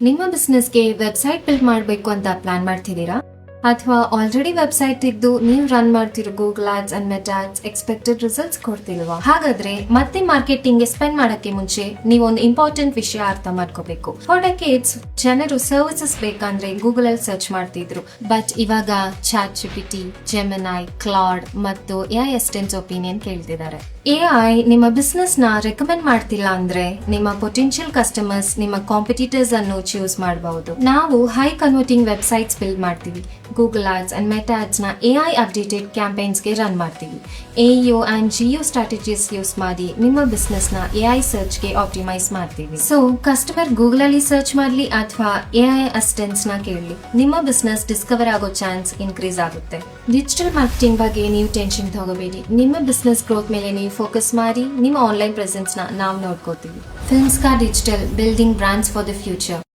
ನಿಮ್ಮ ಬಿಸ್ನೆಸ್ಗೆ website build ಮಾಡಬೇಕು ಅಂತ ಪ್ಲಾನ್ ಮಾಡ್ತಿದ್ದೀರಾ? ಅಥವಾ ಆಲ್ರೆಡಿ ವೆಬ್ಸೈಟ್ ಇದ್ದು ನೀವು ರನ್ ಮಾಡ್ತಿರೋ Google ads and Meta ads expected results ಕೊಡ್ತಿಲ್ವಾ? ಹಾಗಾದ್ರೆ ಮತ್ತೆ ಮಾರ್ಕೆಟಿಂಗ್ ಸ್ಪೆಂಡ್ ಮಾಡಕ್ಕೆ ಮುಂಚೆ ನೀವೊಂದು ಇಂಪಾರ್ಟೆಂಟ್ ವಿಷಯ ಅರ್ಥ ಮಾಡ್ಕೋಬೇಕು. ಫಾರ್ ಡೆಕೇಡ್ಸ್ ಜನರು ಸರ್ವಿಸಸ್ ಬೇಕಂದ್ರೆ ಗೂಗಲ್ ಅಲ್ಲಿ ಸರ್ಚ್ ಮಾಡ್ತಿದ್ರು. ಬಟ್ ಇವಾಗ ಚಾಟ್ ಜಿಪಿಟಿ, ಜೆಮಿನೈ, ಕ್ಲಾಡ್ ಮತ್ತು ಎಐ ಅಸಿಸ್ಟೆಂಟ್ಸ್ ಒಪಿನಿಯನ್ ಕೇಳ್ತಿದ್ದಾರೆ. ಎಐ ನಿಮ್ಮ ಬಿಸ್ನೆಸ್ ನ ರೆಕಮೆಂಡ್ ಮಾಡ್ತಿಲ್ಲ ಅಂದ್ರೆ ನಿಮ್ಮ ಪೊಟೆನ್ಶಿಯಲ್ ಕಸ್ಟಮರ್ಸ್ ನಿಮ್ಮ ಕಾಂಪಿಟೇಟರ್ಸ್ ಅನ್ನು ಚೂಸ್ ಮಾಡಬಹುದು. ನಾವು ಹೈ ಕನ್ವರ್ಟಿಂಗ್ ವೆಬ್ಸೈಟ್ಸ್ ಬಿಲ್ಡ್ ಮಾಡ್ತೀವಿ. Google ads and Meta ads ನ ಎಐ ಅಪ್ಡೇಟೆಡ್ ಕ್ಯಾಂಪೇನ್ಸ್ ಗೆ ರನ್ ಮಾಡ್ತೀವಿ. AEO and GEO strategies use ಮಾಡಿ ನಿಮ್ಮ ಬಿಸ್ನೆಸ್ ನ ಎಐ ಸರ್ಚ್ ಗೆ ಆಪ್ಟಿಮೈಸ್ ಮಾಡ್ತೀವಿ. ಸೊ ಕಸ್ಟಮರ್ ಗೂಗಲ್ ಅಲ್ಲಿ ಸರ್ಚ್ ಮಾಡ್ಲಿ ಅಥವಾ ಎಐ ಅಸಿಸ್ಟೆಂಟ್ಸ್ ನ ಕೇಳಲಿ, ನಿಮ್ಮ ಬಿಸ್ನೆಸ್ ಡಿಸ್ಕವರ್ ಆಗೋ ಚಾನ್ಸ್ ಇನ್ಕ್ರೀಸ್ ಆಗುತ್ತೆ. ಡಿಜಿಟಲ್ ಮಾರ್ಕೆಟಿಂಗ್ ಬಗ್ಗೆ ನೀವು ಟೆನ್ಷನ್ ತಗೋಬೇಡಿ. ನಿಮ್ಮ ಬಿಸ್ನೆಸ್ ಗ್ರೋತ್ ಮೇಲೆ ನೀವು ಫೋಕಸ್ ಮಾಡಿ ನಿಮ್ಮ ಆನ್ಲೈನ್ ಪ್ರೆಸೆನ್ಸ್ ನ ನಾವು ನೋಡ್ಕೋತೀವಿ. Filmscar Digital, building brands for the future.